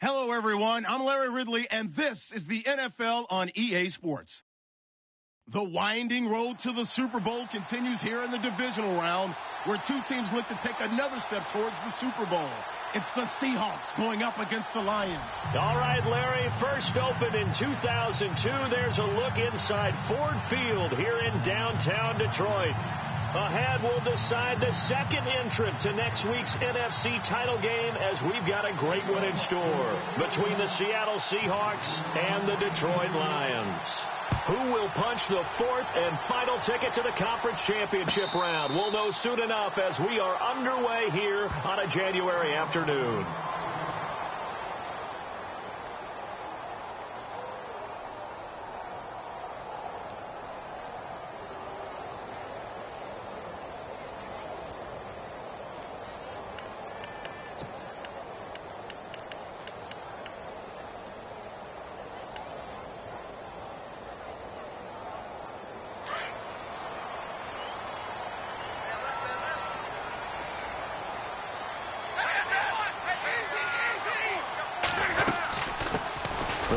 Hello, everyone. I'm Larry Ridley, and this is the NFL on EA Sports. The winding road to the Super Bowl continues here in the divisional round, where two teams look to take another step towards the Super Bowl. It's the Seahawks going up against the Lions. All right, Larry, first opened in 2002. There's a look inside Ford Field here in downtown Detroit. Ahead, we'll decide the second entrant to next week's NFC title game, as we've got a great one in store between the Seattle Seahawks and the Detroit Lions. Who will punch the fourth and final ticket to the conference championship round? We'll know soon enough as we are underway here on a January afternoon.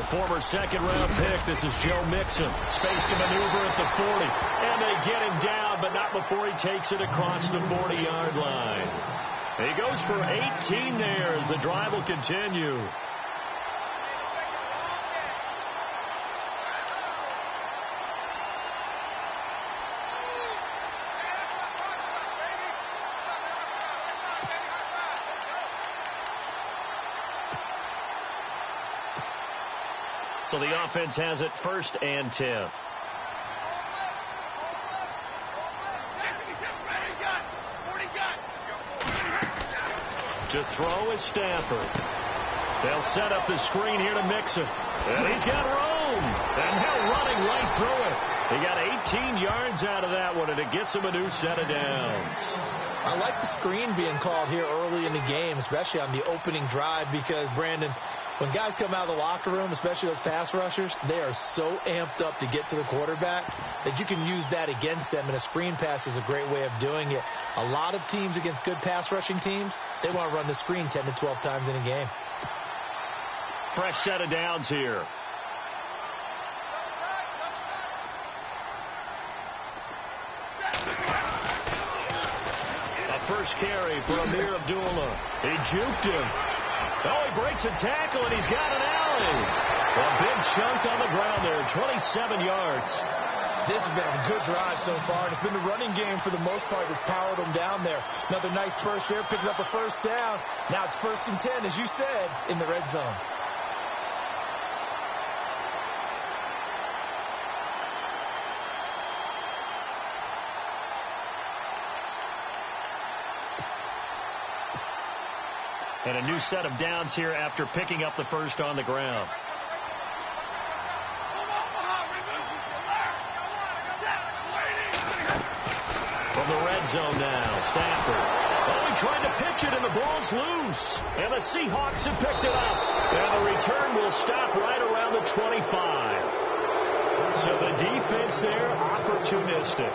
Former second-round pick. This is Joe Mixon. Space to maneuver at the 40. And they get him down, but not before he takes it across the 40-yard line. He goes for 18 there as the drive will continue. So the offense has it first and 10. To throw is Stafford. They'll set up the screen here to Mixon. And he's got room. And he'll running right through it. He got 18 yards out of that one, and it gets him a new set of downs. I like the screen being called here early in the game, especially on the opening drive, because, Brandon, when guys come out of the locker room, especially those pass rushers, they are so amped up to get to the quarterback that you can use that against them, and a screen pass is a great way of doing it. A lot of teams against good pass rushing teams, they want to run the screen 10 to 12 times in a game. Fresh set of downs here. A first carry for Amir Abdullah. He juked him. Oh, he breaks a tackle, and he's got an alley. A big chunk on the ground there, 27 yards. This has been a good drive so far, and it's been the running game for the most part that's powered them down there. Another nice burst there, picking up a first down. Now it's first and 10, as you said, in the red zone. And a new set of downs here after picking up the first on the ground. From the red zone now, Stafford. Oh, he tried to pitch it, and the ball's loose. And the Seahawks have picked it up. And the return will stop right around the 25. So the defense there, opportunistic.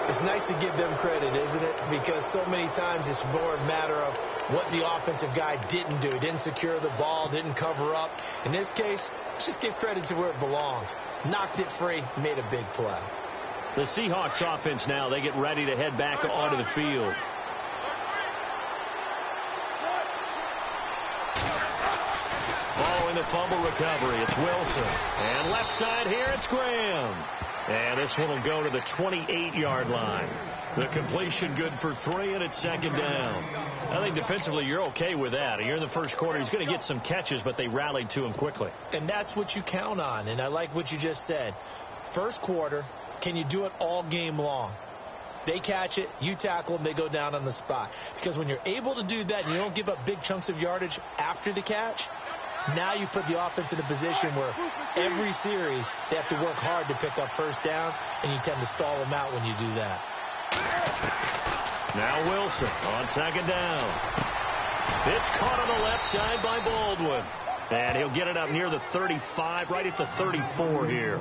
It's nice to give them credit, isn't it? Because so many times it's more a matter of what the offensive guy didn't do. He didn't secure the ball, didn't cover up. In this case, let's just give credit to where it belongs. Knocked it free, made a big play. The Seahawks offense now, they get ready to head back onto the field. Following the fumble recovery, it's Wilson. And left side here, it's Graham. And this one will go to the 28-yard line. The completion good for 3, and it's second down. I think defensively you're okay with that. Here in the first quarter, he's going to get some catches, but they rallied to him quickly. And that's what you count on, and I like what you just said. First quarter, can you do it all game long? They catch it, you tackle them, they go down on the spot. Because when you're able to do that and you don't give up big chunks of yardage after the catch, now you put the offense in a position where every series they have to work hard to pick up first downs, and you tend to stall them out when you do that. Now Wilson on second down. It's caught on the left side by Baldwin. And he'll get it up near the 35, right at the 34 here.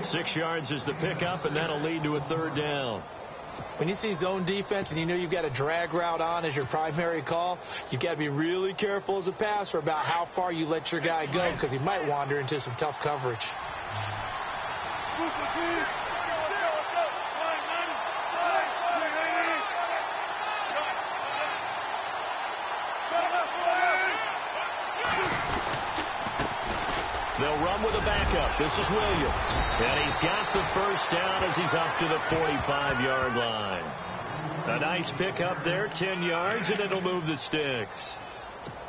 6 yards is the pickup, and that'll lead to a third down. When you see zone defense and you know you've got a drag route on as your primary call, you've got to be really careful as a passer about how far you let your guy go because he might wander into some tough coverage. They'll run with a backup. This is Williams. And he's got the first down as he's up to the 45-yard line. A nice pickup there, 10 yards, and it'll move the sticks.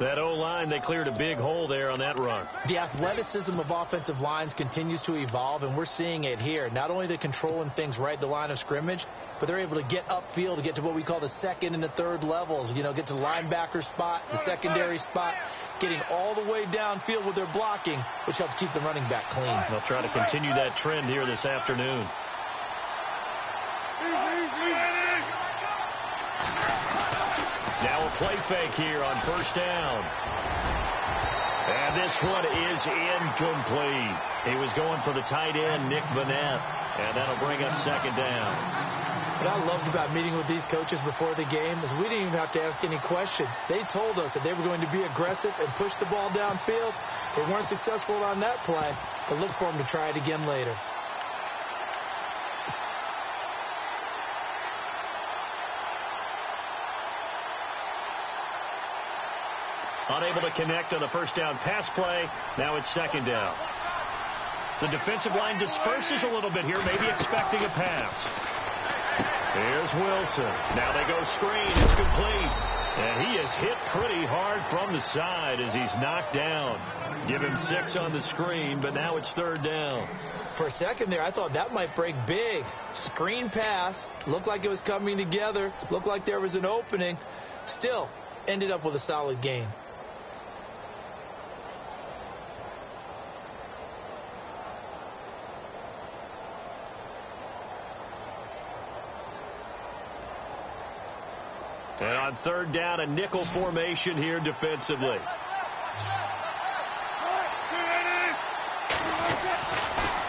That O-line, they cleared a big hole there on that run. The athleticism of offensive lines continues to evolve, and we're seeing it here. Not only are they controlling things right at the line of scrimmage, but they're able to get upfield to get to what we call the second and the third levels. You know, get to the linebacker spot, the secondary spot, getting all the way downfield with their blocking, which helps keep the running back clean. They'll try to continue that trend here this afternoon. Now a play fake here on first down. And this one is incomplete. He was going for the tight end, Nick Vanette, and that'll bring up second down. What I loved about meeting with these coaches before the game is we didn't even have to ask any questions. They told us that they were going to be aggressive and push the ball downfield. They weren't successful on that play, but look for them to try it again later. Unable to connect on the first down pass play. Now it's second down. The defensive line disperses a little bit here, maybe expecting a pass. Here's Wilson. Now they go screen. It's complete. And he is hit pretty hard from the side as he's knocked down. Give him 6 on the screen, but now it's third down. For a second there, I thought that might break big. Screen pass. Looked like it was coming together. Looked like there was an opening. Still, ended up with a solid gain. And on third down, a nickel formation here defensively.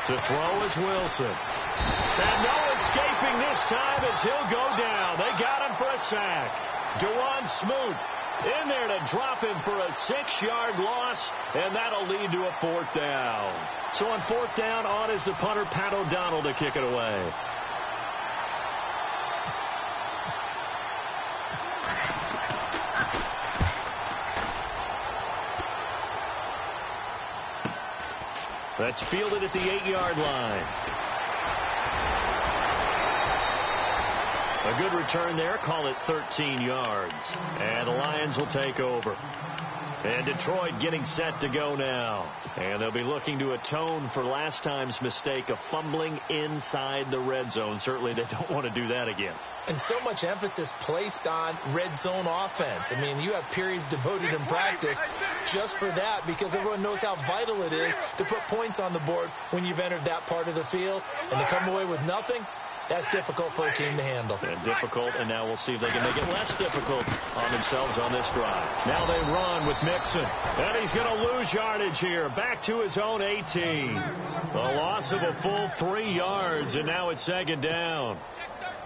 To throw is Wilson. And no escaping this time as he'll go down. They got him for a sack. Deron Smoot in there to drop him for a 6-yard loss, and that'll lead to a fourth down. So on fourth down, on is the punter, Pat O'Donnell, to kick it away. That's fielded at the 8-yard line. A good return there. Call it 13 yards. And the Lions will take over. And Detroit getting set to go now. And they'll be looking to atone for last time's mistake of fumbling inside the red zone. Certainly they don't want to do that again. And so much emphasis placed on red zone offense. I mean, you have periods devoted in practice just for that because everyone knows how vital it is to put points on the board when you've entered that part of the field. And to come away with nothing, that's difficult for a team to handle. And difficult, and now we'll see if they can make it less difficult on themselves on this drive. Now they run with Mixon. And he's going to lose yardage here. Back to his own 18. A loss of a full 3 yards, and now it's second down.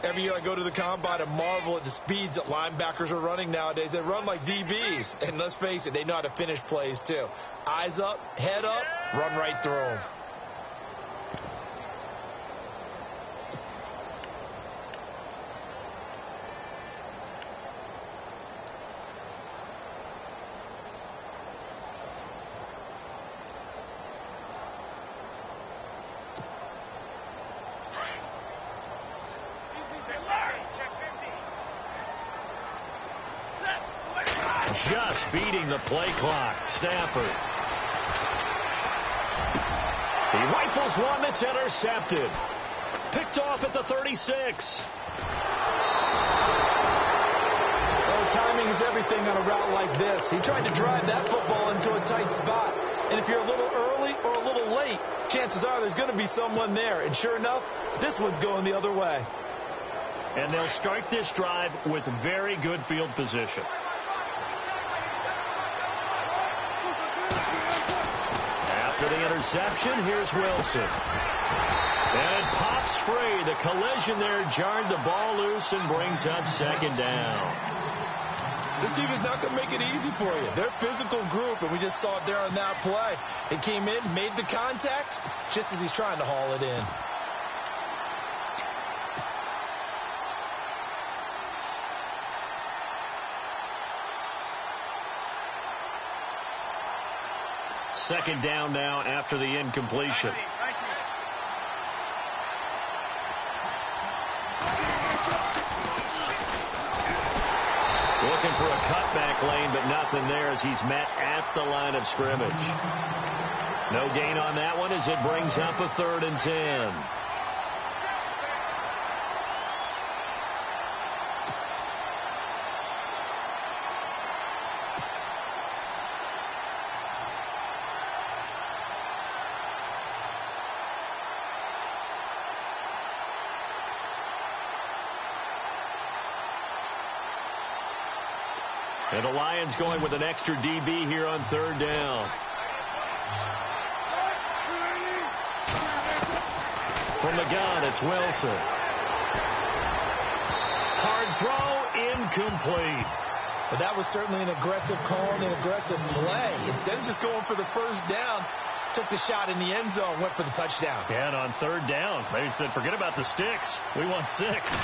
Every year I go to the combine and marvel at the speeds that linebackers are running nowadays. They run like DBs. And let's face it, they know how to finish plays too. Eyes up, head up, run right through them. Just beating the play clock. Stafford. He rifles one that's intercepted. Picked off at the 36. Well, timing is everything on a route like this. He tried to drive that football into a tight spot. And if you're a little early or a little late, chances are there's going to be someone there. And sure enough, this one's going the other way. And they'll start this drive with very good field position. After the interception, here's Wilson. And it pops free. The collision there jarred the ball loose and brings up second down. This team is not going to make it easy for you. They're a physical group, and we just saw it there on that play. It came in, made the contact, just as he's trying to haul it in. Second down now after the incompletion. Looking for a cutback lane, but nothing there as he's met at the line of scrimmage. No gain on that one as it brings up a 3rd and 10. And the Lions going with an extra DB here on 3rd down. From the gun, it's Wilson. Hard throw, incomplete. But that was certainly an aggressive call and an aggressive play. Instead of just going for the first down, took the shot in the end zone, went for the touchdown. Yeah, and on 3rd down, they said, forget about the sticks. We want 6.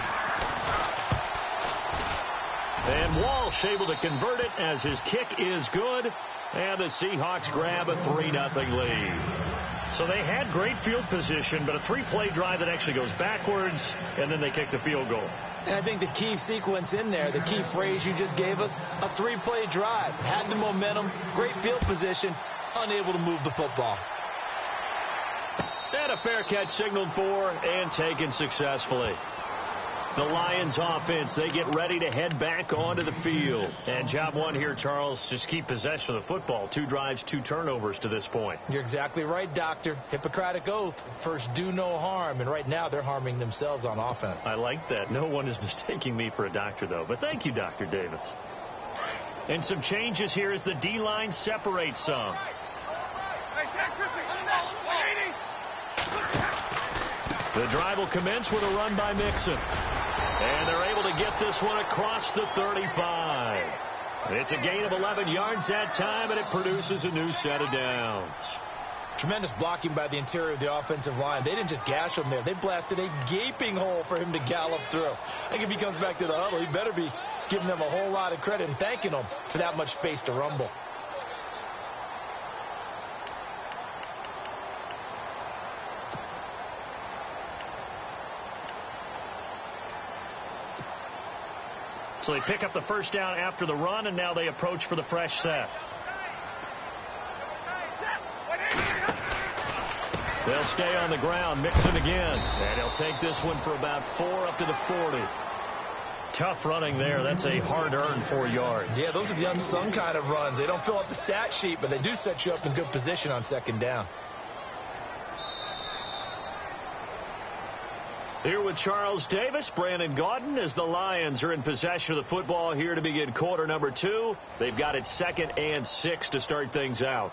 And Walsh able to convert it as his kick is good. And the Seahawks grab a 3-0 lead. So they had great field position, but a 3-play drive that actually goes backwards, and then they kick the field goal. And I think the key sequence in there, the key phrase you just gave us, a 3-play drive. Had the momentum, great field position, unable to move the football. And a fair catch signaled for and taken successfully. The Lions offense, they get ready to head back onto the field. And job one here, Charles, just keep possession of the football. 2 drives, 2 turnovers to this point. You're exactly right, Doctor. Hippocratic oath. First, do no harm. And right now, they're harming themselves on offense. I like that. No one is mistaking me for a doctor, though. But thank you, Dr. Davis. And some changes here as the D-line separates some. The drive will commence with a run by Mixon. And they're able to get this one across the 35. It's a gain of 11 yards that time, and it produces a new set of downs. Tremendous blocking by the interior of the offensive line. They didn't just gash him there. They blasted a gaping hole for him to gallop through. I think if he comes back to the huddle, he better be giving them a whole lot of credit and thanking them for that much space to rumble. So they pick up the first down after the run, and now they approach for the fresh set. They'll stay on the ground. Mixon again. And he'll take this one for about 4 up to the 40. Tough running there. That's a hard-earned 4 yards. Yeah, those are the unsung kind of runs. They don't fill up the stat sheet, but they do set you up in good position on second down. Here with Charles Davis, Brandon Gaudin, as the Lions are in possession of the football here to begin quarter number 2. They've got it 2nd and 6 to start things out.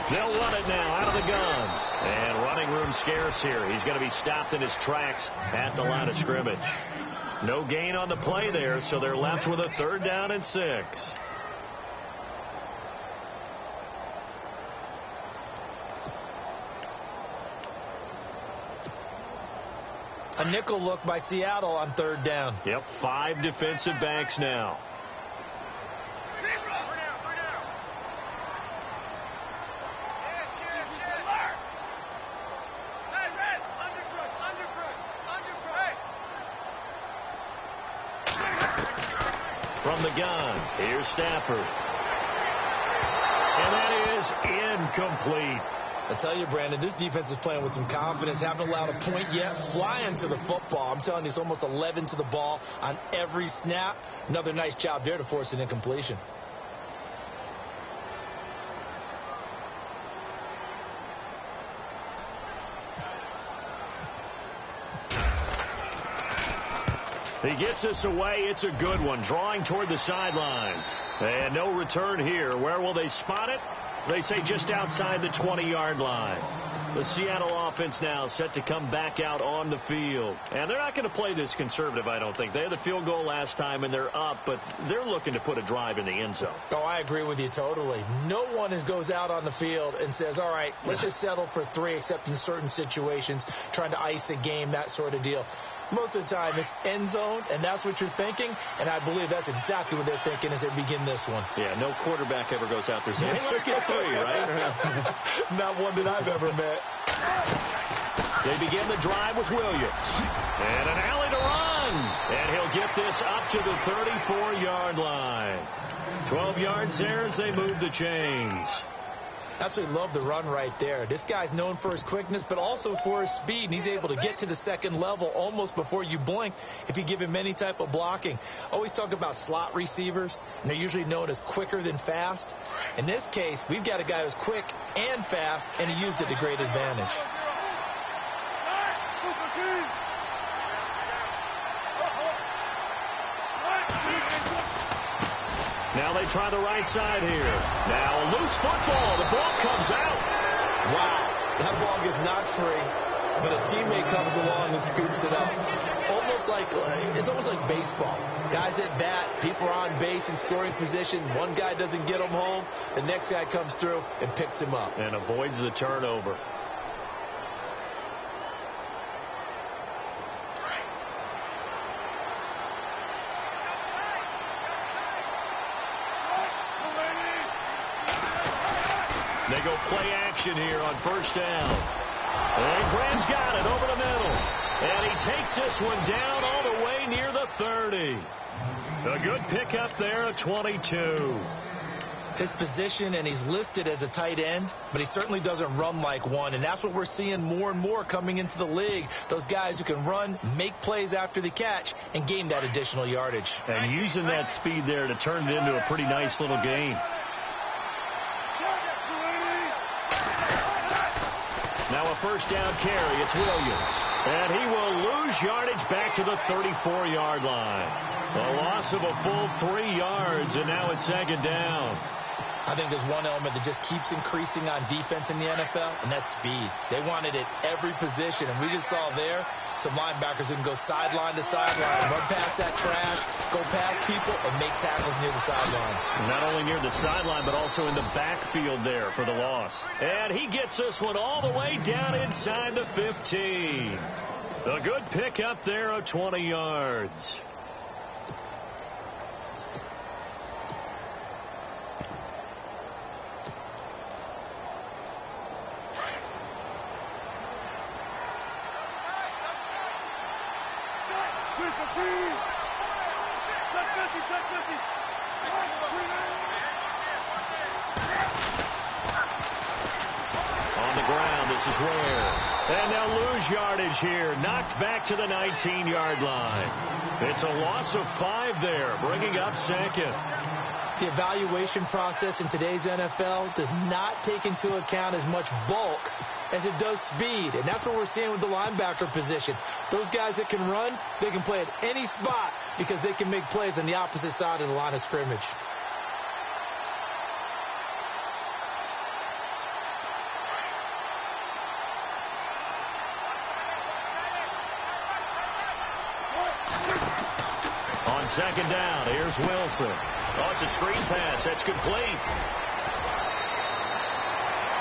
They'll run it now out of the gun. And running room scarce here. He's going to be stopped in his tracks at the line of scrimmage. No gain on the play there, so they're left with a 3rd down and 6. A nickel look by Seattle on 3rd down. Yep, 5 defensive backs now. From the gun, here's Stafford. And that is incomplete. I tell you, Brandon, this defense is playing with some confidence. Haven't allowed a point yet. Flying to the football. I'm telling you, it's almost 11 to the ball on every snap. Another nice job there to force an incompletion. He gets us away. It's a good one. Drawing toward the sidelines. And no return here. Where will they spot it? They say just outside the 20-yard line. The Seattle offense now set to come back out on the field. And they're not going to play this conservative, I don't think. They had the field goal last time, and they're up, but they're looking to put a drive in the end zone. Oh, I agree with you totally. No one goes out on the field and says, all right, let's just settle for 3, except in certain situations, trying to ice a game, that sort of deal. Most of the time, it's end zone, and that's what you're thinking, and I believe that's exactly what they're thinking as they begin this one. Yeah, no quarterback ever goes out there saying, hey, let's get 3, right? Not one that I've ever met. They begin the drive with Williams. And an alley to run. And he'll get this up to the 34-yard line. 12 yards there as they move the chains. Absolutely love the run right there. This guy's known for his quickness, but also for his speed. And he's able to get to the second level almost before you blink if you give him any type of blocking. Always talk about slot receivers, and they're usually known as quicker than fast. In this case, we've got a guy who's quick and fast, and he used it to great advantage. Now they try the right side here. Now a loose football. The ball comes out. Wow. That ball gets knocked free, but a teammate comes along and scoops it up. It's almost like baseball. Guys at bat, people are on base in scoring position. One guy doesn't get him home. The next guy comes through and picks him up. And avoids the turnover. They go play action here on first down. And Graham's got it over the middle. And he takes this one down all the way near the 30. A good pickup there at 22. His position, and he's listed as a tight end, but he certainly doesn't run like one. And that's what we're seeing more and more coming into the league. Those guys who can run, make plays after the catch, and gain that additional yardage. And using that speed there to turn it into a pretty nice little gain. Now a first down carry. It's Williams. And he will lose yardage back to the 34-yard line. A loss of a full 3 yards, and now it's second down. I think there's one element that just keeps increasing on defense in the NFL, and that's speed. They want it at every position, and we just saw there some linebackers who can go sideline to sideline, run past that trash, go past people, and make tackles near the sidelines. Not only near the sideline, but also in the backfield there for the loss. And he gets this one all the way down inside the 15. A good pickup there of 20 yards. On the ground, this is rare. And they'll lose yardage here. Knocked back to the 19-yard line. It's a loss of 5 there, bringing up second. The evaluation process in today's NFL does not take into account as much bulk as it does speed. And that's what we're seeing with the linebacker position. Those guys that can run, they can play at any spot because they can make plays on the opposite side of the line of scrimmage. On second down, here's Wilson. Oh, it's a screen pass. That's complete.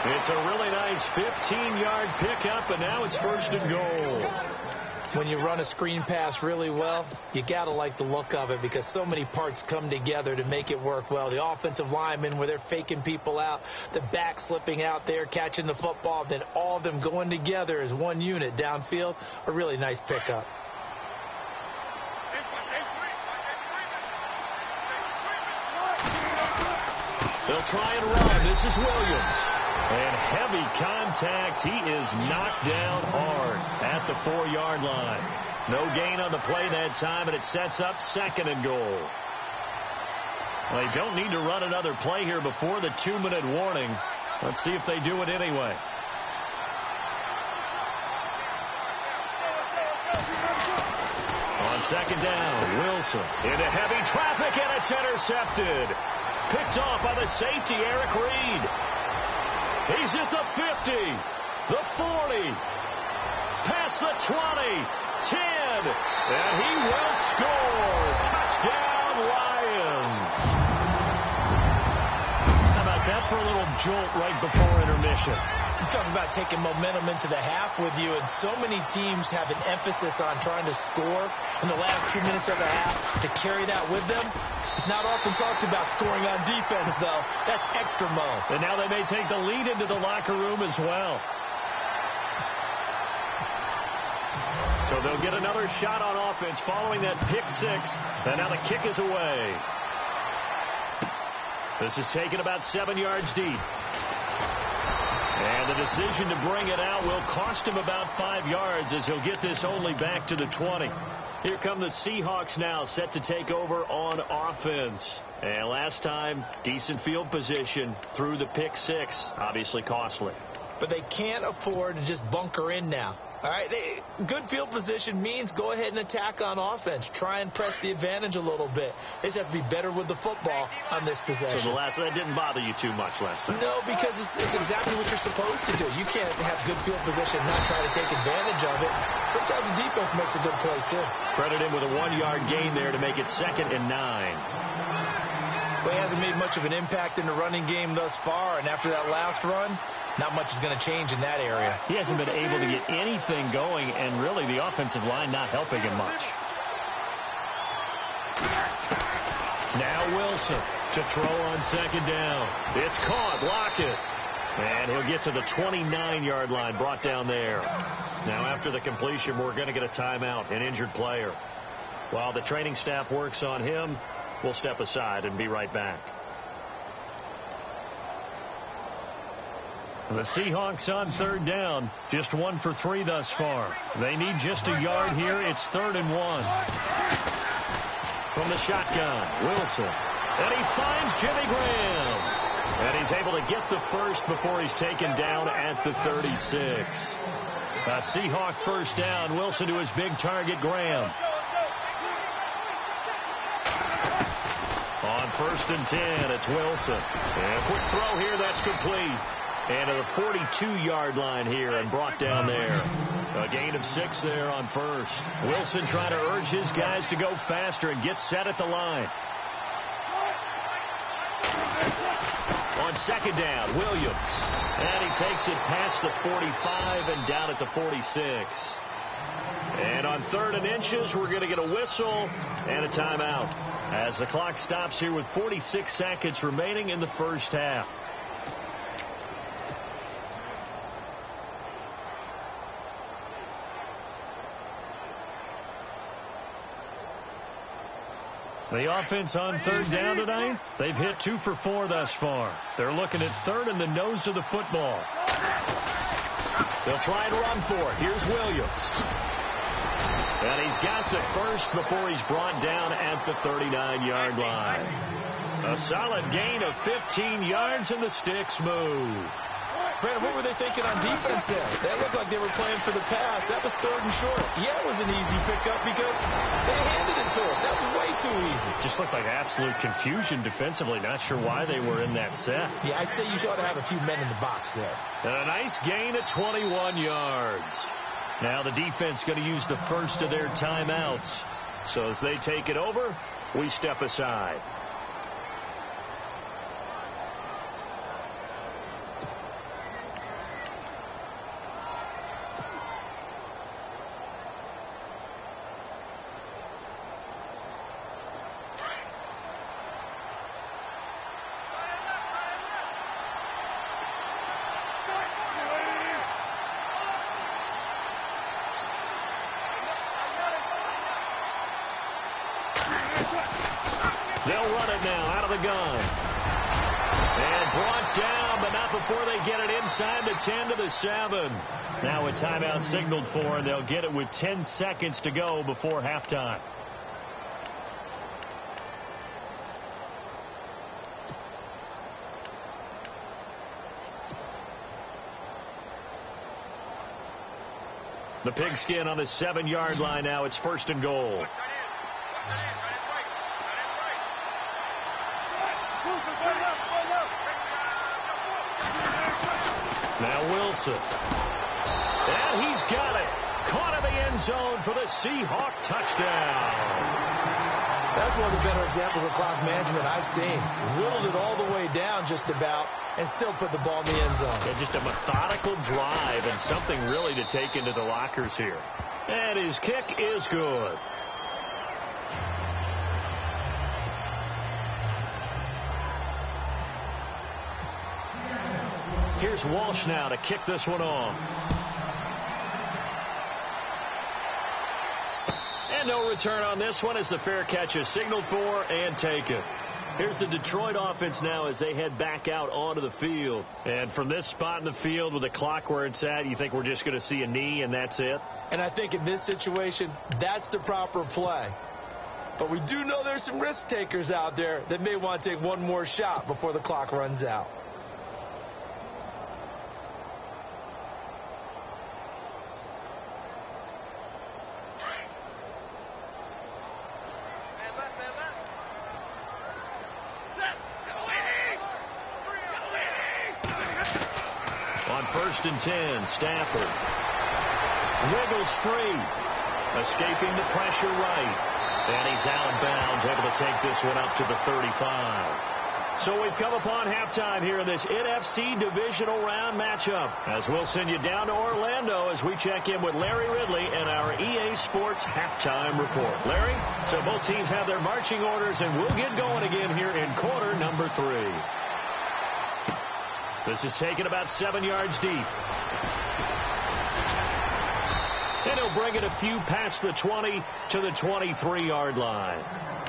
It's a really nice 15-yard pickup, and now it's first and goal. When you run a screen pass really well, you got to like the look of it because so many parts come together to make it work well. The offensive linemen, where they're faking people out, the back slipping out there, catching the football, then all of them going together as one unit downfield, a really nice pickup. They'll try and run. This is Williams. And heavy contact. He is knocked down hard at the 4-yard line. No gain on the play that time, and it sets up 2nd and goal. Well, they don't need to run another play here before the 2-minute warning. Let's see if they do it anyway. On 2nd down, Wilson into heavy traffic, and it's intercepted. Picked off by the safety, Eric Reed. He's at the 50, the 40, past the 20, 10, and he will score. Touchdown, Lions. How about that for a little jolt right before intermission? You talk about taking momentum into the half with you, and so many teams have an emphasis on trying to score in the last 2 minutes of the half to carry that with them. It's not often talked about scoring on defense, though. That's extra mo. And now they may take the lead into the locker room as well. So they'll get another shot on offense following that pick 6. And now the kick is away. This is taken about 7 yards deep. And the decision to bring it out will cost him about 5 yards as he'll get this only back to the 20. Here come the Seahawks now, set to take over on offense. And last time, decent field position through the pick 6. Obviously costly. But they can't afford to just bunker in now. All right, good field position means go ahead and attack on offense. Try and press the advantage a little bit. They just have to be better with the football on this possession. So that didn't bother you too much last time? No, because it's exactly what you're supposed to do. You can't have good field position and not try to take advantage of it. Sometimes the defense makes a good play, too. Credit him with a 1-yard gain there to make it 2nd and 9. Well, he hasn't made much of an impact in the running game thus far, and after that last run, not much is going to change in that area. He hasn't been able to get anything going, and really the offensive line not helping him much. Now Wilson to throw on 2nd down. It's caught. Lockett. And he'll get to the 29-yard line, brought down there. Now after the completion, we're going to get a timeout, an injured player. While the training staff works on him, we'll step aside and be right back. The Seahawks on 3rd down, just 1 for 3 thus far. They need just a yard here. It's 3rd and 1. From the shotgun, Wilson. And he finds Jimmy Graham. And he's able to get the first before he's taken down at the 36. A Seahawk 1st down. Wilson to his big target, Graham. On 1st and 10, it's Wilson. And a quick throw here, that's complete. And to the 42-yard line here and brought down there. A gain of 6 there on 1st. Wilson trying to urge his guys to go faster and get set at the line. On 2nd down, Williams. And he takes it past the 45 and down at the 46. And on 3rd and inches, we're going to get a whistle and a timeout as the clock stops here with 46 seconds remaining in the 1st half. The offense on 3rd down tonight, they've hit 2 for 4 thus far. They're looking at 3rd and the nose of the football. They'll try and run for it. Here's Williams. And he's got the first before he's brought down at the 39-yard line. A solid gain of 15 yards, and the sticks move. Brandon, what were they thinking on defense there? They looked like they were playing for the pass. That was 3rd and short. Yeah, it was an easy pickup because they handed it to him. That was way too easy. Just looked like absolute confusion defensively. Not sure why they were in that set. Yeah, I'd say you ought to have a few men in the box there. And a nice gain of 21 yards. Now the defense going to use the first of their timeouts. So as they take it over, we step aside. They'll run it now out of the gun. And brought down, but not before they get it inside the 10 to the 7. Now a timeout signaled for, and they'll get it with 10 seconds to go before halftime. The pigskin on the 7-yard line now. It's 1st and goal. Now Wilson. And he's got it. Caught in the end zone for the Seahawk touchdown. That's one of the better examples of clock management I've seen. Whittled it all the way down just about and still put the ball in the end zone. Yeah, just a methodical drive and something really to take into the lockers here. And his kick is good. Here's Walsh now to kick this one off. And no return on this one as the fair catch is signaled for and taken. Here's the Detroit offense now as they head back out onto the field. And from this spot in the field with the clock where it's at, you think we're just going to see a knee and that's it? And I think in this situation, that's the proper play. But we do know there's some risk takers out there that may want to take one more shot before the clock runs out. On 1st and 10, Stafford wiggles free, escaping the pressure right, and he's out of bounds, able to take this one up to the 35. So we've come upon halftime here in this NFC divisional round matchup, as we'll send you down to Orlando as we check in with Larry Ridley and our EA Sports halftime report. Larry, so both teams have their marching orders, and we'll get going again here in quarter number 3. This is taken about 7 yards deep. And he'll bring it a few past the 20 to the 23-yard line.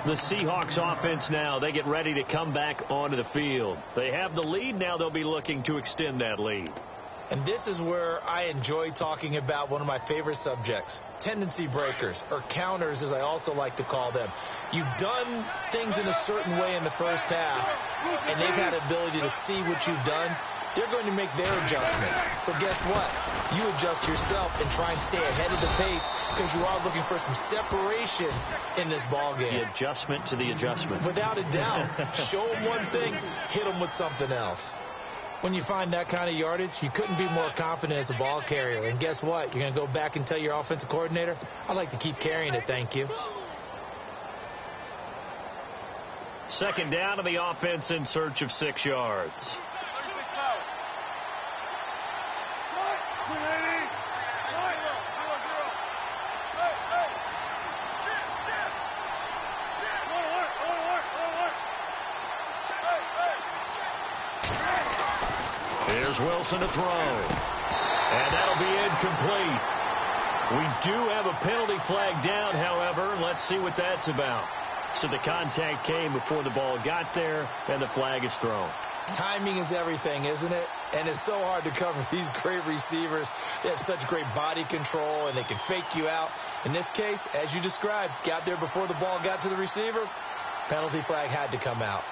The Seahawks offense now, they get ready to come back onto the field. They have the lead. Now they'll be looking to extend that lead. And this is where I enjoy talking about one of my favorite subjects, tendency breakers, or counters as I also like to call them. You've done things in a certain way in the first half, and they've had the ability to see what you've done. They're going to make their adjustments. So guess what? You adjust yourself and try and stay ahead of the pace because you are looking for some separation in this ball game. The adjustment to the adjustment. Without a doubt. Show them one thing, hit them with something else. When you find that kind of yardage, you couldn't be more confident as a ball carrier. And guess what? You're going to go back and tell your offensive coordinator, I'd like to keep carrying it, thank you. 2nd down to the offense in search of 6 yards. Here's Wilson to throw. And that'll be incomplete. We do have a penalty flag down, however. Let's see what that's about. So the contact came before the ball got there, and the flag is thrown. Timing is everything, isn't it? And it's so hard to cover these great receivers. They have such great body control, and they can fake you out. In this case, as you described, got there before the ball got to the receiver. Penalty flag had to come out.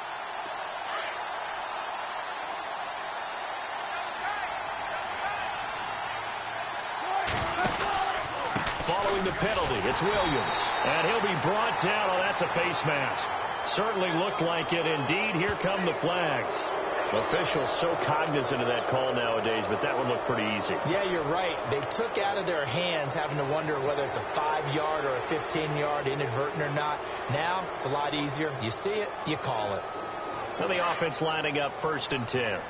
Following the penalty, it's Williams. And he'll be brought down. Oh, that's a face mask. Certainly looked like it. Indeed, here come the flags. Officials so cognizant of that call nowadays, but that one looked pretty easy. Yeah, you're right. They took out of their hands having to wonder whether it's a 5-yard or a 15-yard inadvertent or not. Now, it's a lot easier. You see it, you call it. Now the offense lining up 1st and 10.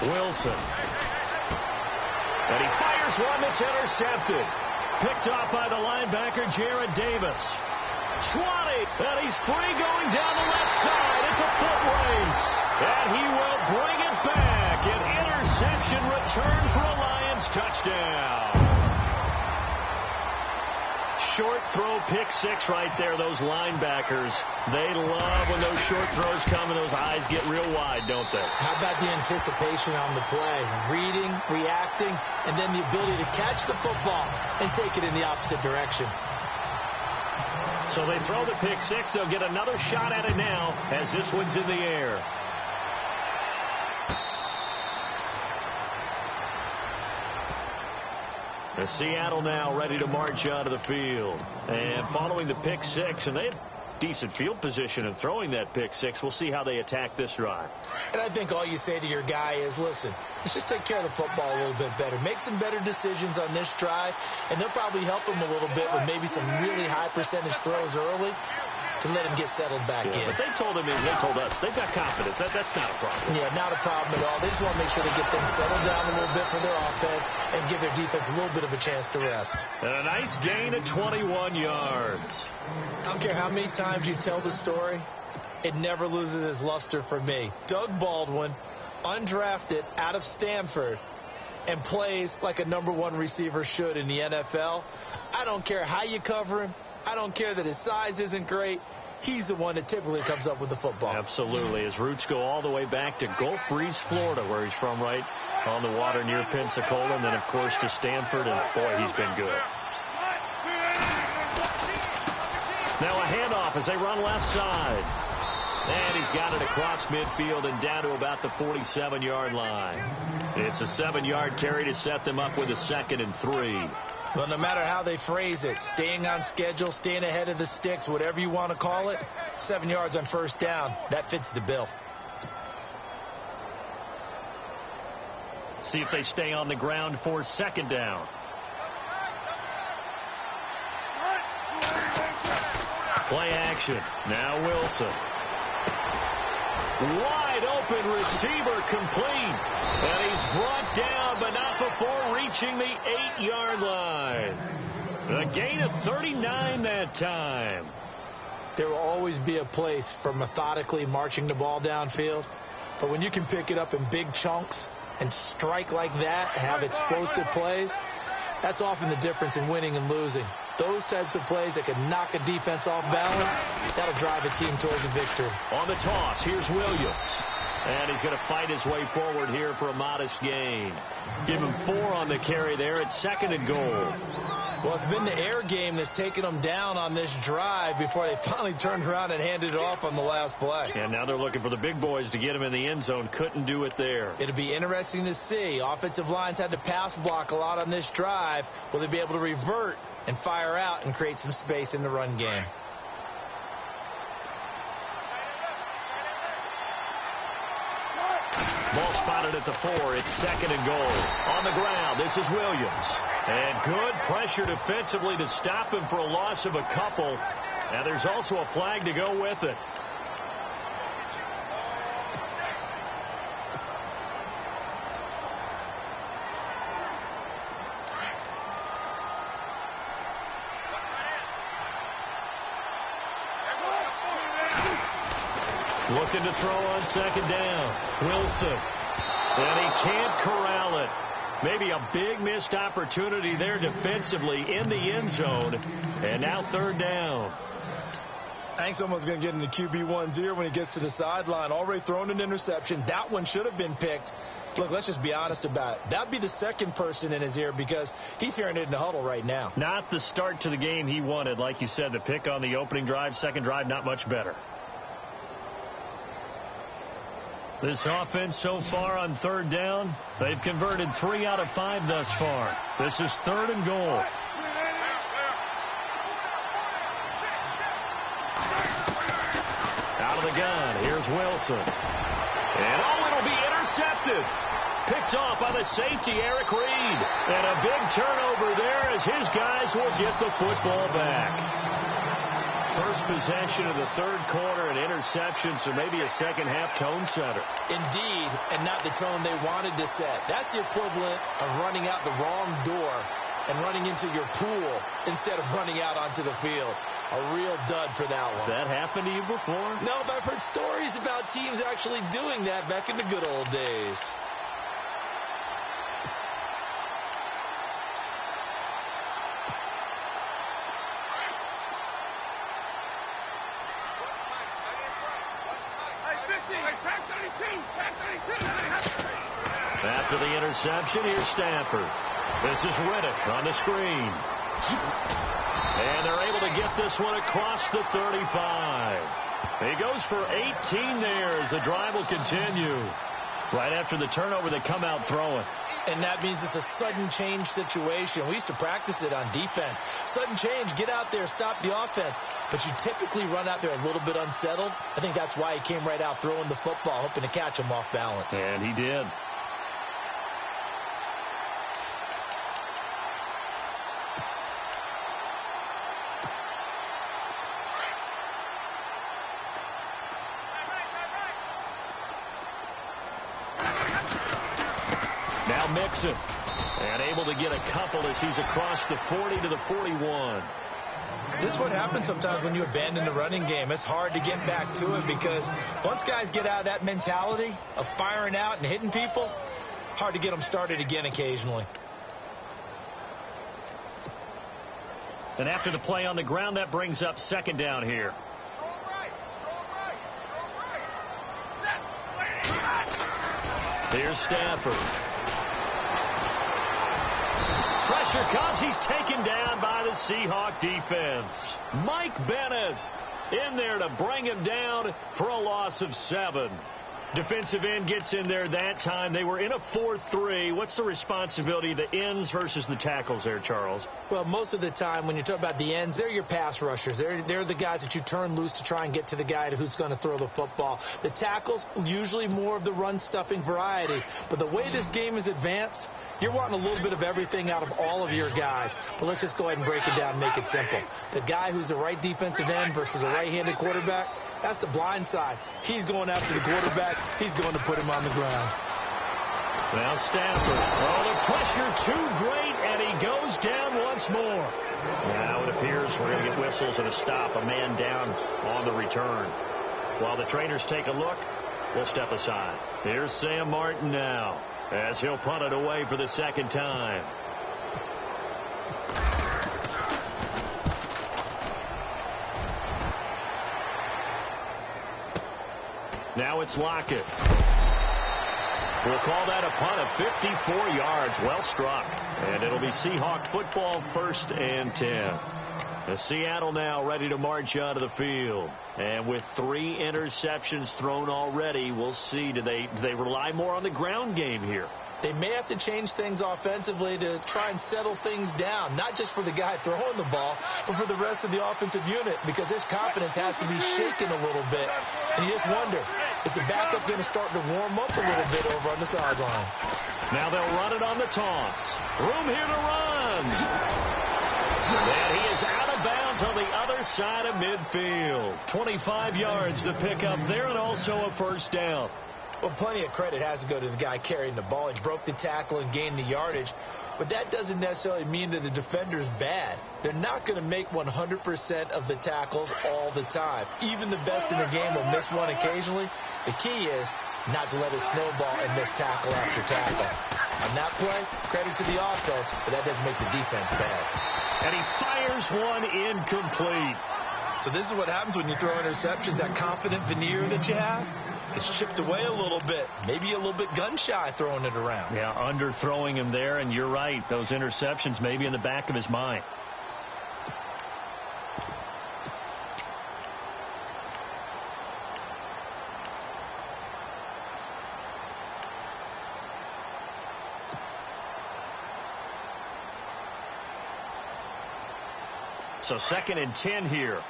Wilson. And he fires one that's intercepted. Picked off by the linebacker, Jared Davis. 20, and he's free going down the left side. It's a foot race, and he will bring it back. An interception return for a Lions touchdown. short throw pick six right there. Those linebackers, they love when those short throws come and those eyes get real wide, don't they? How about the anticipation on the play? Reading, reacting, and then the ability to catch the football and take it in the opposite direction. So they throw the pick six. They'll get another shot at it now as this one's in the air. The Seattle now ready to march onto the field. And following the pick six, and they had decent field position in throwing that pick six. We'll see how they attack this drive. And I think all you say to your guy is, listen, let's just take care of the football a little bit better. Make some better decisions on this drive, and they'll probably help him a little bit with maybe some really high percentage throws early to let him get settled back in. But they told us, they've got confidence. That's not a problem. Yeah, not a problem at all. They just want to make sure they get things settled down a little bit for their offense and give their defense a little bit of a chance to rest. And a nice gain of 21 yards. I don't care how many times you tell the story, it never loses its luster for me. Doug Baldwin, undrafted out of Stanford, and plays like a #1 receiver should in the NFL. I don't care how you cover him. I don't care that his size isn't great. He's the one that typically comes up with the football. Absolutely. His roots go all the way back to Gulf Breeze, Florida, where he's from, right on the water near Pensacola, and then, of course, to Stanford, and, boy, he's been good. Now a handoff as they run left side. And he's got it across midfield and down to about the 47-yard line. It's a 7-yard carry to set them up with a 2nd and 3. Well, no matter how they phrase it, staying on schedule, staying ahead of the sticks, whatever you want to call it, 7 yards on first down, that fits the bill. See if they stay on the ground for 2nd down. Play action. Now Wilson. Wide open receiver complete. And he's brought down, but not before reaching the 8-yard line. A gain of 39 that time. There will always be a place for methodically marching the ball downfield. But when you can pick it up in big chunks and strike like that, have explosive plays, that's often the difference in winning and losing. Those types of plays that can knock a defense off balance, that'll drive a team towards a victory. On the toss, here's Williams. And he's going to fight his way forward here for a modest gain. Give him 4 on the carry there. It's 2nd and goal. Well, it's been the air game that's taken them down on this drive before they finally turned around and handed it off on the last play. And now they're looking for the big boys to get him in the end zone. Couldn't do it there. It'll be interesting to see. Offensive lines had to pass block a lot on this drive. Will they be able to revert and fire out and create some space in the run game? Ball spotted at the 4. It's 2nd and goal. On the ground, this is Williams. And good pressure defensively to stop him for a loss of a couple. And there's also a flag to go with it. Looking to throw on 2nd down. Wilson. And he can't corral it. Maybe a big missed opportunity there defensively in the end zone. And now 3rd down. I think someone's going to get in the QB1-0 when he gets to the sideline. Already thrown an interception. That one should have been picked. Look, let's just be honest about it. That'd be the second person in his ear because he's hearing it in the huddle right now. Not the start to the game he wanted. Like you said, the pick on the opening drive, second drive, not much better. This offense so far on 3rd down, they've converted 3 out of 5 thus far. This is 3rd and goal. Out of the gun, here's Wilson. And it'll be intercepted. Picked off by the safety, Eric Reed. And a big turnover there as his guys will get the football back. First possession of the 3rd quarter, an interception, so maybe a second-half tone setter. Indeed, and not the tone they wanted to set. That's the equivalent of running out the wrong door and running into your pool instead of running out onto the field. A real dud for that one. Has that happened to you before? No, but I've heard stories about teams actually doing that back in the good old days. After the interception, here's Stafford. This is Riddick on the screen. And they're able to get this one across the 35. He goes for 18 there as the drive will continue. Right after the turnover, they come out throwing. And that means it's a sudden change situation. We used to practice it on defense. Sudden change, get out there, stop the offense. But you typically run out there a little bit unsettled. I think that's why he came right out throwing the football, hoping to catch him off balance. And he did. Now Mixon, and able to get a couple as he's across the 40 to the 41. This is what happens sometimes when you abandon the running game. It's hard to get back to it because once guys get out of that mentality of firing out and hitting people, hard to get them started again occasionally. And after the play on the ground, that brings up second down here. Here's Stafford. Pressure comes. He's taken down by the Seahawk defense. Mike Bennett in there to bring him down for a loss of 7. Defensive end gets in there that time. They were in a 4-3. What's the responsibility of the ends versus the tackles there, Charles? Well, most of the time when you talk about the ends, they're your pass rushers. They're the guys that you turn loose to try and get to the guy who's going to throw the football. The tackles, usually more of the run-stuffing variety. But the way this game is advanced, you're wanting a little bit of everything out of all of your guys. But let's just go ahead and break it down and make it simple. The guy who's the right defensive end versus a right-handed quarterback, that's the blind side. He's going after the quarterback. He's going to put him on the ground. Now Stafford. Oh, the pressure too great, and he goes down once more. Now it appears we're going to get whistles and a stop. A man down on the return. While the trainers take a look, we'll step aside. Here's Sam Martin now as he'll punt it away for the second time. Now it's Lockett. We'll call that a punt of 54 yards. Well struck. And it'll be Seahawk football, 1st and 10. And Seattle now ready to march out of the field. And with 3 interceptions thrown already, we'll see. Do they rely more on the ground game here? They may have to change things offensively to try and settle things down, not just for the guy throwing the ball, but for the rest of the offensive unit, because his confidence has to be shaken a little bit. And you just wonder, is the backup going to start to warm up a little bit over on the sideline? Now they'll run it on the toss. Room here to run. And he is out of bounds on the other side of midfield. 25 yards to pick up there, and also a 1st down. Well, plenty of credit has to go to the guy carrying the ball. He broke the tackle and gained the yardage. But that doesn't necessarily mean that the defender's bad. They're not going to make 100% of the tackles all the time. Even the best in the game will miss one occasionally. The key is not to let it snowball and miss tackle after tackle. On that play, credit to the offense, but that doesn't make the defense bad. And he fires one incomplete. So this is what happens when you throw interceptions. That confident veneer that you have, it's chipped away a little bit. Maybe a little bit gun-shy throwing it around. Yeah, underthrowing him there, and you're right. Those interceptions may be in the back of his mind. So 2nd and 10 here.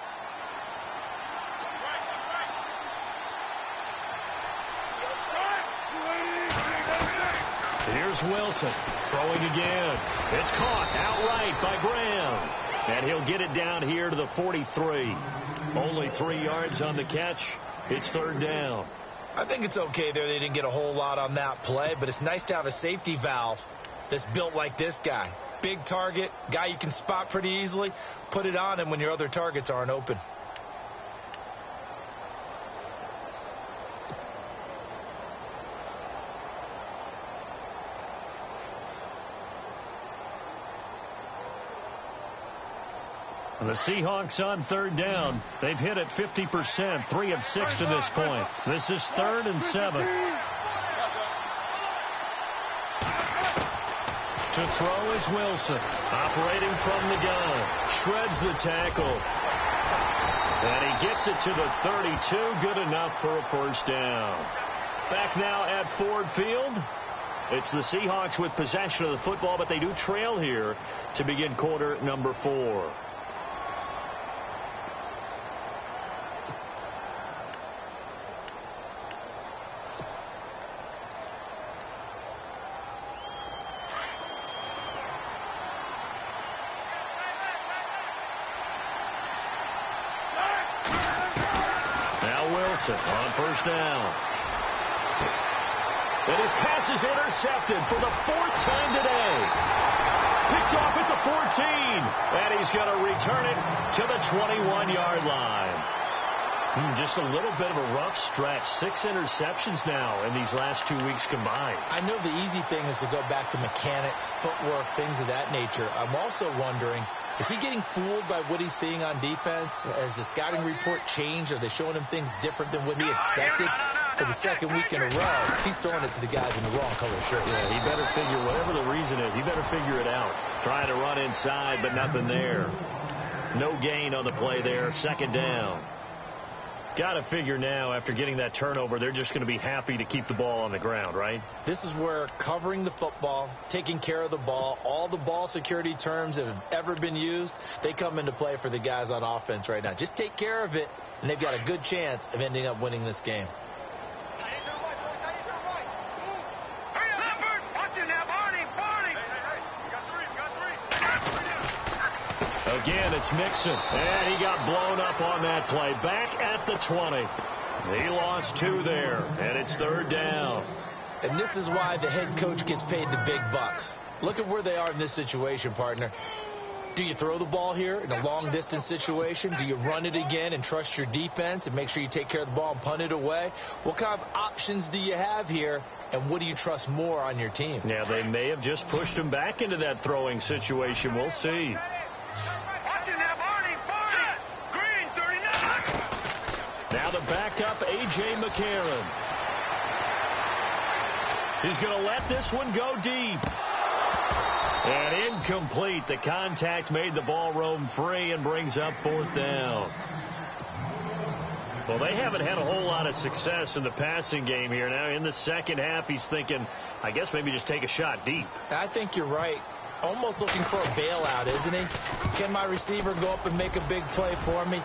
Here's Wilson throwing again. It's caught outright by Graham. And he'll get it down here to the 43. Only 3 yards on the catch. It's 3rd down. I think it's okay there. They didn't get a whole lot on that play, but it's nice to have a safety valve that's built like this guy. Big target, guy you can spot pretty easily. Put it on him when your other targets aren't open. The Seahawks on 3rd down. They've hit it 50%, 3 of 6 to this point. This is 3rd and 7. To throw is Wilson. Operating from the gun. Shreds the tackle. And he gets it to the 32. Good enough for a first down. Back now at Ford Field. It's the Seahawks with possession of the football, but they do trail here to begin quarter number 4. On first down. And his pass is intercepted for the 4th time today. Picked off at the 14. And he's going to return it to the 21-yard line. Just a little bit of a rough stretch. 6 interceptions now in these last 2 weeks combined. I know the easy thing is to go back to mechanics, footwork, things of that nature. I'm also wondering, is he getting fooled by what he's seeing on defense? Has the scouting report changed? Are they showing him things different than what he expected? For the second week in a row, he's throwing it to the guys in the wrong color shirt. Yeah, he better figure, whatever the reason is, he better figure it out. Trying to run inside, but nothing there. No gain on the play there. Second down. Got to figure now, after getting that turnover, they're just going to be happy to keep the ball on the ground, right? This is where covering the football, taking care of the ball, all the ball security terms that have ever been used, they come into play for the guys on offense right now. Just take care of it, and they've got a good chance of ending up winning this game. Again, it's Mixon, and he got blown up on that play. Back at the 20. He lost 2 there, and it's third down. And this is why the head coach gets paid the big bucks. Look at where they are in this situation, partner. Do you throw the ball here in a long-distance situation? Do you run it again and trust your defense and make sure you take care of the ball and punt it away? What kind of options do you have here, and what do you trust more on your team? Yeah, they may have just pushed him back into that throwing situation. We'll see. Now the backup, A.J. McCarron. He's going to let this one go deep. And incomplete. The contact made the ball roam free and brings up 4th down. Well, they haven't had a whole lot of success in the passing game here. Now in the second half, he's thinking, I guess maybe just take a shot deep. I think you're right. Almost looking for a bailout, isn't he? Can my receiver go up and make a big play for me?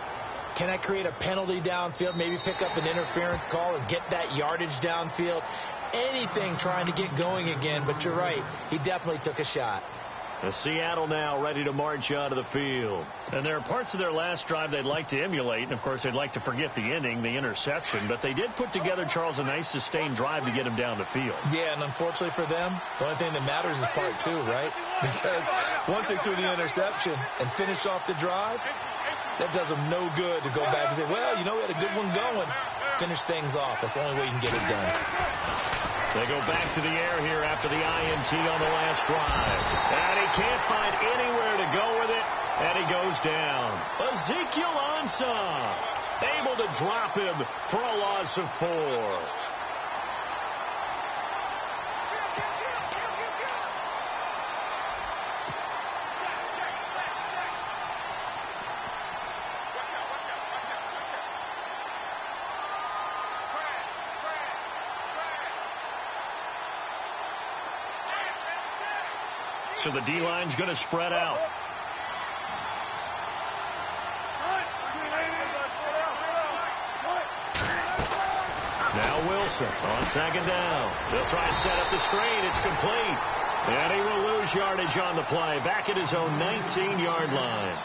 Can I create a penalty downfield, maybe pick up an interference call and get that yardage downfield? Anything trying to get going again, but you're right. He definitely took a shot. Seattle now ready to march out of the field. And there are parts of their last drive they'd like to emulate. And, of course, they'd like to forget the ending, the interception. But they did put together, Charles, a nice sustained drive to get him down the field. Yeah, and unfortunately for them, the only thing that matters is part 2, right? Because once they threw the interception and finished off the drive, that does them no good to go back and say, well, you know, we had a good one going. Finish things off. That's the only way you can get it done. They go back to the air here after the INT on the last drive. And he can't find anywhere to go with it, and he goes down. Ezekiel Ansah able to drop him for a loss of 4. So the D-line's going to spread out. Now Wilson on second down. They'll try and set up the screen. It's complete. And he will lose yardage on the play. Back at his own 19-yard line.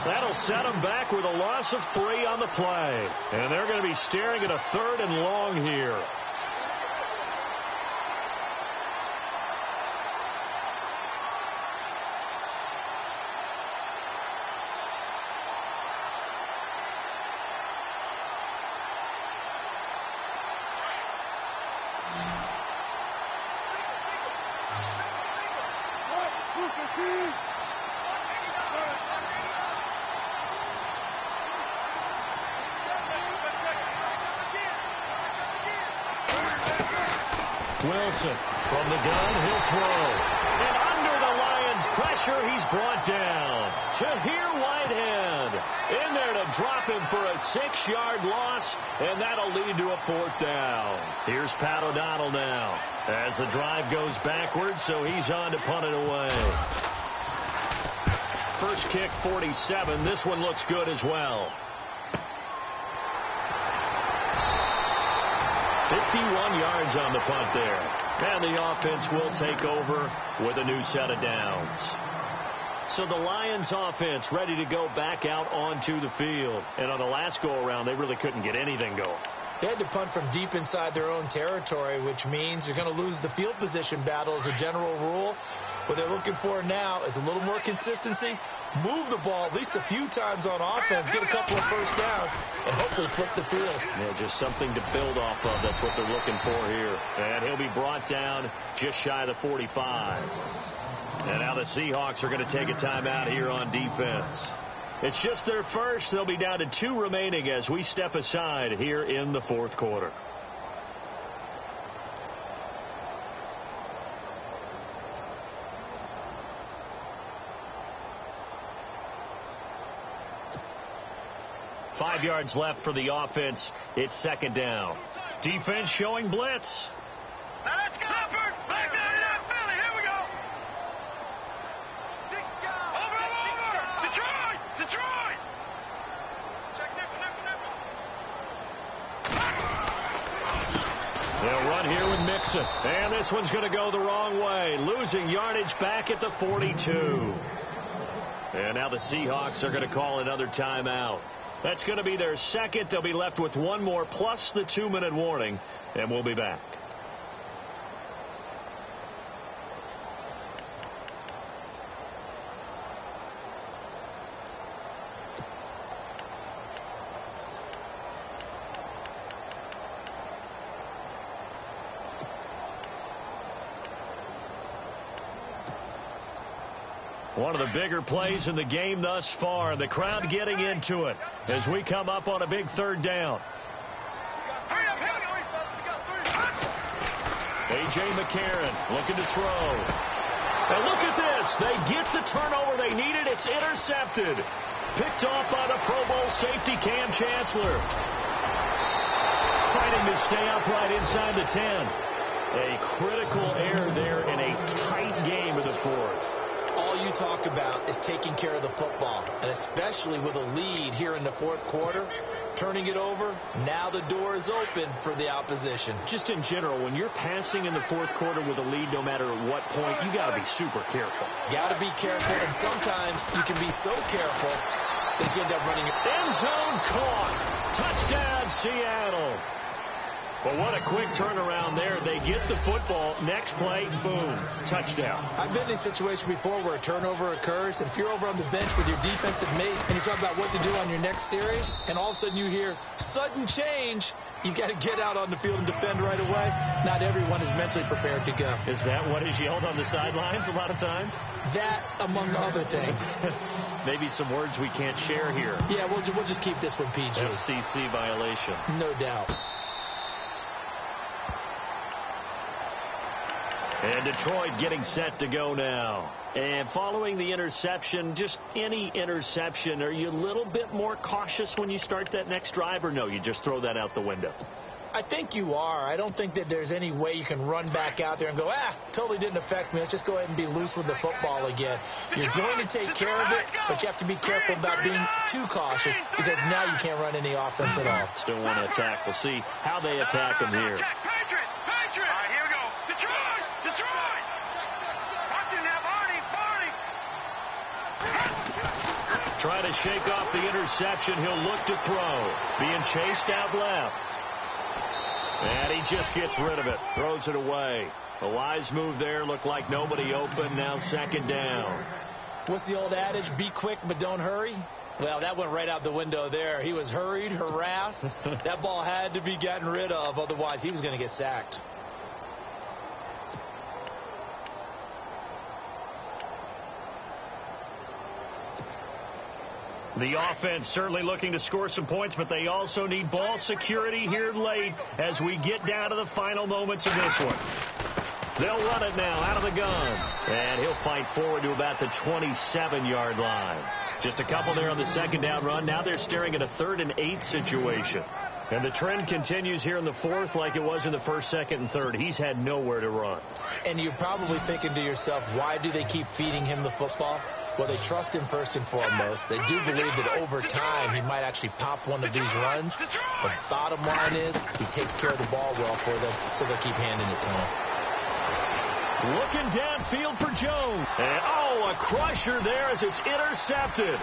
That'll set him back with a loss of 3 on the play. And they're going to be staring at a 3rd and long here. Wilson from the gun, he'll throw. And under the pressure. He's brought down. Tahir Whitehead in there to drop him for a 6-yard loss, and that'll lead to a 4th down. Here's Pat O'Donnell now as the drive goes backwards, so he's on to punt it away. First kick, 47. This one looks good as well. 51 yards on the punt there. And the offense will take over with a new set of downs. So the Lions offense ready to go back out onto the field. And on the last go-around, they really couldn't get anything going. They had to punt from deep inside their own territory, which means you're going to lose the field position battle as a general rule. What they're looking for now is a little more consistency, move the ball at least a few times on offense, get a couple of first downs, and hopefully flip the field. Yeah, just something to build off of. That's what they're looking for here. And he'll be brought down just shy of the 45. And now the Seahawks are going to take a timeout here on defense. It's just their first. They'll be down to 2 remaining as we step aside here in the 4th quarter. Five yards left for the offense. It's 2nd down. Defense showing blitz. Now let's go. Back down in Philly. Here we go. Over. Detroit. Check nickel. They'll run here with Mixon. And this one's going to go the wrong way. Losing yardage back at the 42. And now the Seahawks are going to call another timeout. That's going to be their second. They'll be left with one more plus the 2-minute warning, and we'll be back. One of the bigger plays in the game thus far. The crowd getting into it as we come up on a big 3rd down. A.J. McCarron looking to throw. And look at this. They get the turnover they needed. It's intercepted. Picked off by the Pro Bowl safety Cam Chancellor. Fighting to stay upright inside the 10. A critical error there in a tight game of the 4th. All you talk about is taking care of the football, and especially with a lead here in the 4th quarter, turning it over, now the door is open for the opposition. Just in general, when you're passing in the 4th quarter with a lead, no matter at what point, you got to be super careful. Got to be careful, and sometimes you can be so careful that you end up running. End zone caught. Touchdown, Seattle. But what a quick turnaround there. They get the football. Next play, boom, touchdown. I've been in a situation before where a turnover occurs, and if you're over on the bench with your defensive mate and you talk about what to do on your next series, and all of a sudden you hear sudden change, you got to get out on the field and defend right away. Not everyone is mentally prepared to go. Is that what is yelled on the sidelines a lot of times? That, among other things. Maybe some words we can't share here. Yeah, we'll just keep this one PG. FCC violation. No doubt. And Detroit getting set to go now. And following the interception, just any interception, are you a little bit more cautious when you start that next drive, or no, you just throw that out the window? I think you are. I don't think that there's any way you can run back out there and go, totally didn't affect me. Let's just go ahead and be loose with the football again. You're going to take care of it, but you have to be careful about being too cautious because now you can't run any offense at all. Still want to attack. We'll see how they attack them here. Patriot. All right, here we go. Detroit. Trying to shake off the interception. He'll look to throw. Being chased out left. And he just gets rid of it. Throws it away. A wise move there. Looked like nobody open. Now 2nd down. What's the old adage? Be quick, but don't hurry. Well, that went right out the window there. He was hurried, harassed. That ball had to be gotten rid of. Otherwise, he was going to get sacked. The offense certainly looking to score some points, but they also need ball security here late as we get down to the final moments of this one. They'll run it now out of the gun. And he'll fight forward to about the 27-yard line. Just a couple there on the second down run. Now they're staring at a 3rd and 8 situation. And the trend continues here in the 4th like it was in the 1st, 2nd, and 3rd. He's had nowhere to run. And you're probably thinking to yourself, why do they keep feeding him the football? Well, they trust him first and foremost. They do believe that over time he might actually pop one of these runs. But bottom line is he takes care of the ball well for them, so they'll keep handing it to him. Looking downfield for Jones. And, a crusher there as it's intercepted.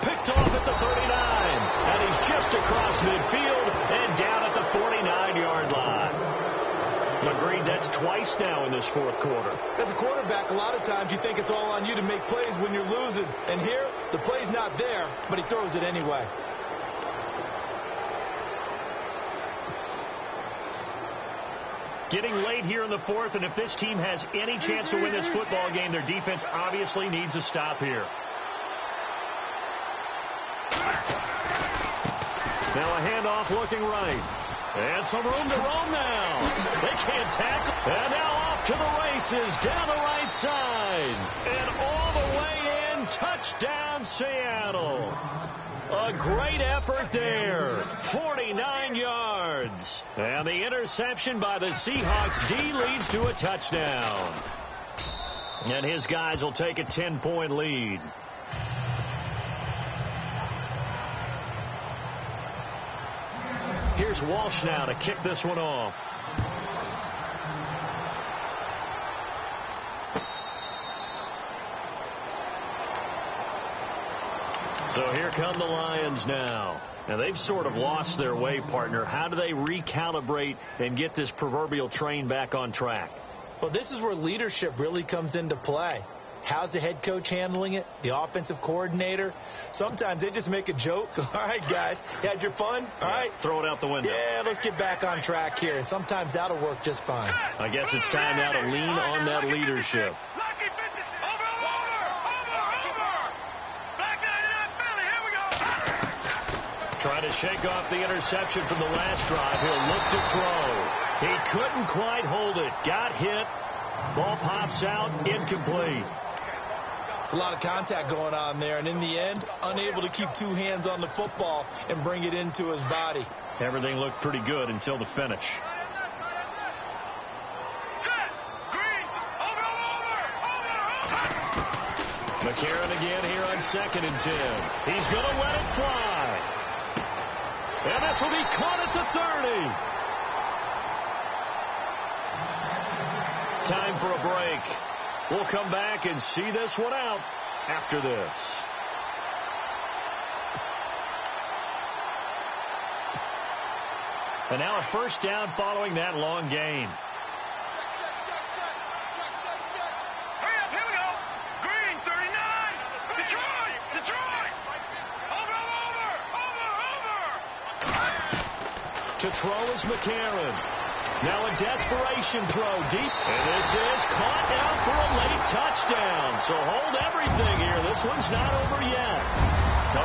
Picked off at the 39. And he's just across midfield and down at the 49-yard line. Agreed, that's twice now in this 4th quarter. As a quarterback, a lot of times you think it's all on you to make plays when you're losing. And here, the play's not there, but he throws it anyway. Getting late here in the 4th, and if this team has any chance to win this football game, their defense obviously needs a stop here. Now a handoff looking right. And some room to roam now. They can't tackle. And now off to the races down the right side. And all the way in. Touchdown, Seattle. A great effort there. 49 yards. And the interception by the Seahawks D leads to a touchdown. And his guys will take a 10-point lead. Here's Walsh now to kick this one off. So here come the Lions now. Now they've sort of lost their way, partner. How do they recalibrate and get this proverbial train back on track? Well, this is where leadership really comes into play. How's the head coach handling it? The offensive coordinator? Sometimes they just make a joke. All right, guys, you had your fun? All right. Throw it out the window. Yeah, let's get back on track here. And sometimes that'll work just fine. I guess it's time now to lean on that leadership. Trying to shake off the interception from the last drive. He'll look to throw. He couldn't quite hold it. Got hit. Ball pops out. Incomplete. It's a lot of contact going on there, and in the end, unable to keep two hands on the football and bring it into his body. Everything looked pretty good until the finish. McCarron again here on 2nd and 10. He's going to let it fly. And this will be caught at the 30. Time for a break. We'll come back and see this one out after this. And now a first down following that long gain. Hurry up, here we go. Green, 39. Detroit. Over. To throw is McCarron. Now a desperation throw deep. And this is caught out for a late touchdown. So hold everything here. This one's not over yet.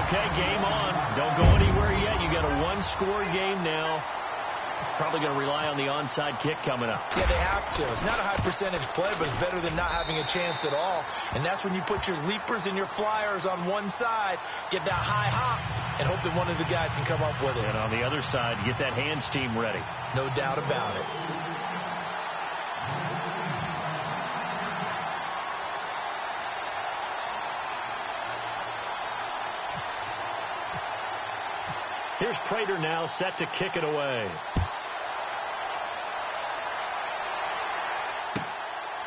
Okay, game on. Don't go anywhere yet. You got a one-score game now. Probably going to rely on the onside kick coming up. Yeah, they have to. It's not a high percentage play, but it's better than not having a chance at all. And that's when you put your leapers and your flyers on one side, get that high hop, and hope that one of the guys can come up with it. And on the other side, get that hands team ready. No doubt about it. Here's Prater now set to kick it away.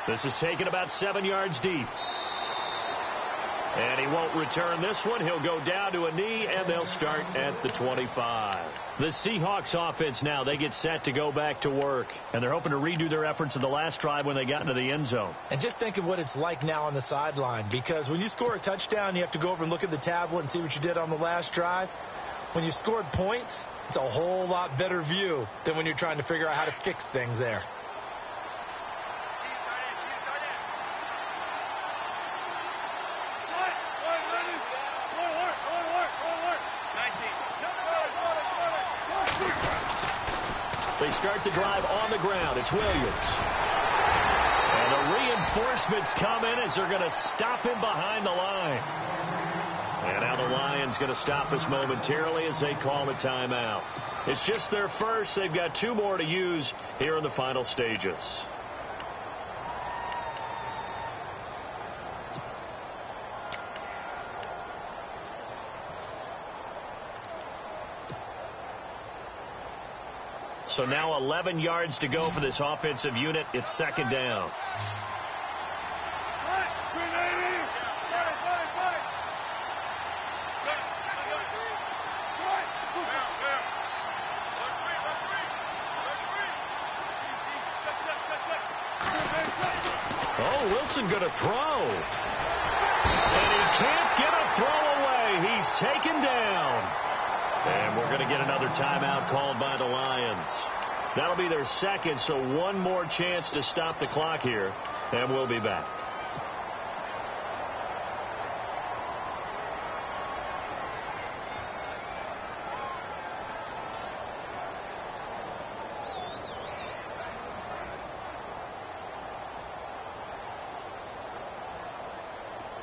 This is taken about 7 yards deep. And he won't return this one. He'll go down to a knee, and they'll start at the 25. The Seahawks offense now, they get set to go back to work. And they're hoping to redo their efforts in the last drive when they got into the end zone. And just think of what it's like now on the sideline. Because when you score a touchdown, you have to go over and look at the tablet and see what you did on the last drive. When you scored points, it's a whole lot better view than when you're trying to figure out how to fix things there. They start the drive on the ground. It's Williams. And the reinforcements come in as they're going to stop him behind the line. And now the Lions going to stop us momentarily as they call a timeout. It's just their first. They've got 2 more to use here in the final stages. So now 11 yards to go for this offensive unit. It's second down. Oh, Wilson going to throw. And he can't get a throw away. He's taken down. And we're going to get another timeout called by the Lions. That'll be their second, so one more chance to stop the clock here, and we'll be back.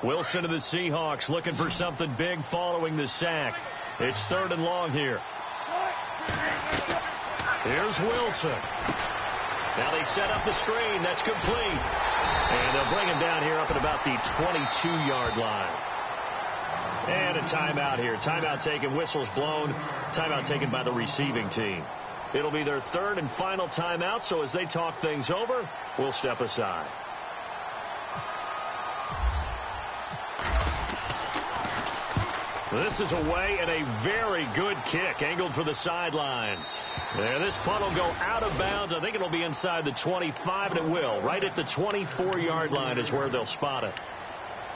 Wilson of the Seahawks looking for something big following the sack. It's 3rd and long here. Here's Wilson. Now they set up the screen. That's complete. And they'll bring him down here up at about the 22-yard line. And a timeout here. Timeout taken. Whistle's blown. Timeout taken by the receiving team. It'll be their 3rd and final timeout, so as they talk things over, we'll step aside. This is away and a very good kick angled for the sidelines. And this punt will go out of bounds. I think it'll be inside the 25, and it will. Right at the 24-yard line is where they'll spot it.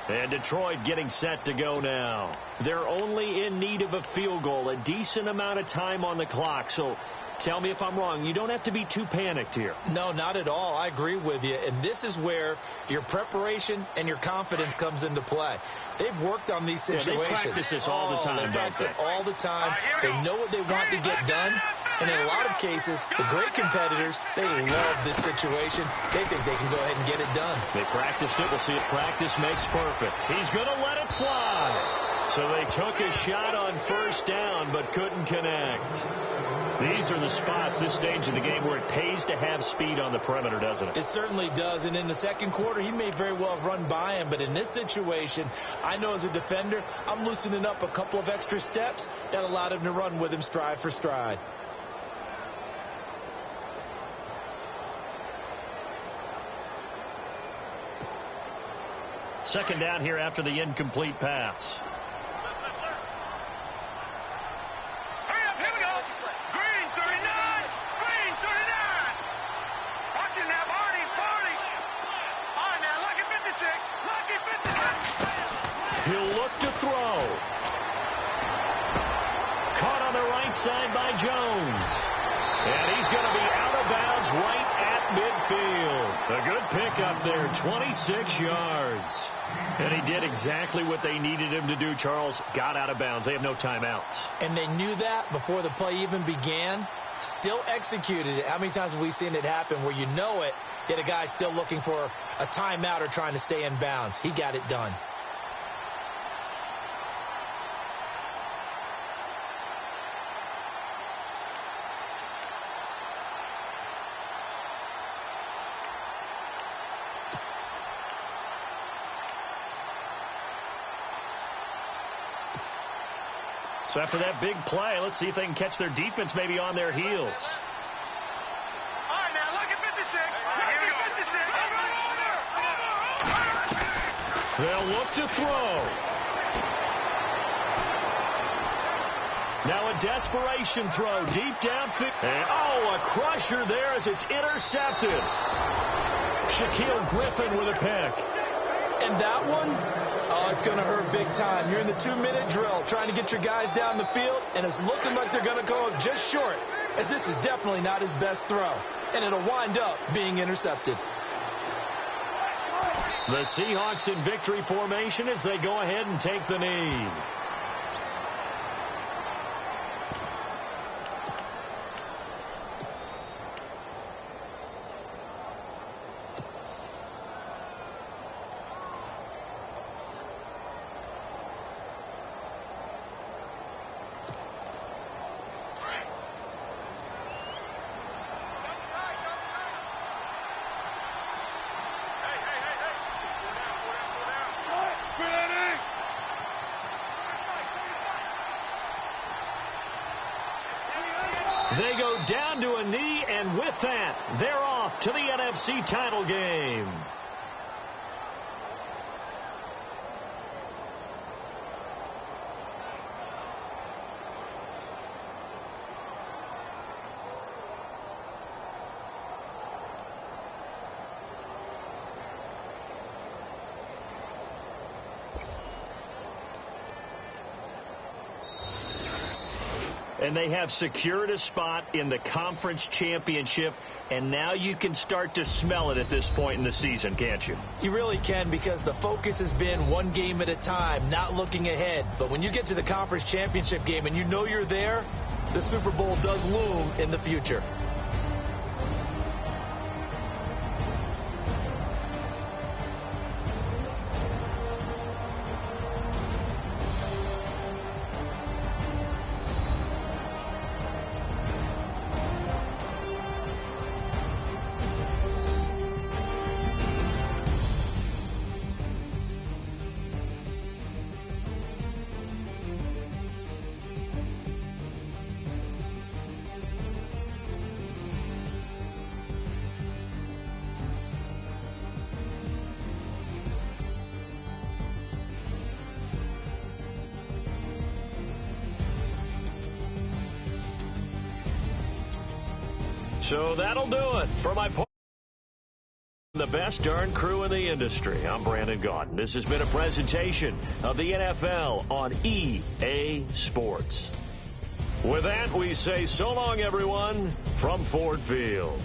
And Detroit getting set to go now. They're only in need of a field goal, a decent amount of time on the clock. So tell me if I'm wrong. You don't have to be too panicked here. No, not at all. I agree with you. And this is where your preparation and your confidence comes into play. They've worked on these situations. Yeah, they practice this all the time, they practice it all the time. They know what they want to get done. And in a lot of cases, the great competitors, they love this situation. They think they can go ahead and get it done. They practiced it. We'll see if practice makes perfect. He's going to let it fly. So they took a shot on 1st down, but couldn't connect. These are the spots, this stage of the game, where it pays to have speed on the perimeter, doesn't it? It certainly does. And in the second quarter, he may very well have run by him. But in this situation, I know as a defender, I'm loosening up a couple of extra steps that allowed him to run with him stride for stride. Second down here after the incomplete pass. He'll look to throw. Caught on the right side by Jones. And he's going to be out of bounds right at midfield. A good pickup there, 26 yards. And he did exactly what they needed him to do, Charles. Got out of bounds. They have no timeouts. And they knew that before the play even began. Still executed it. How many times have we seen it happen where you know it, yet a guy's still looking for a timeout or trying to stay in bounds? He got it done. So after that big play, let's see if they can catch their defense maybe on their heels. All right, now look at 56. Look at 56. They'll look to throw. Now a desperation throw deep downfield. And a crusher there as it's intercepted. Shaquille Griffin with a pick. And that one, it's going to hurt big time. You're in the 2-minute drill trying to get your guys down the field, and it's looking like they're going to go just short, as this is definitely not his best throw. And it'll wind up being intercepted. The Seahawks in victory formation as they go ahead and take the knee. They go down to a knee, and with that, they're off to the NFC title game. And they have secured a spot in the conference championship, and now you can start to smell it at this point in the season, can't you? You really can, because the focus has been one game at a time, not looking ahead. But when you get to the conference championship game and you know you're there, the Super Bowl does loom in the future. So that'll do it for my point. The best darn crew in the industry. I'm Brandon Gaudin. This has been a presentation of the NFL on EA Sports. With that, we say so long, everyone, from Ford Field.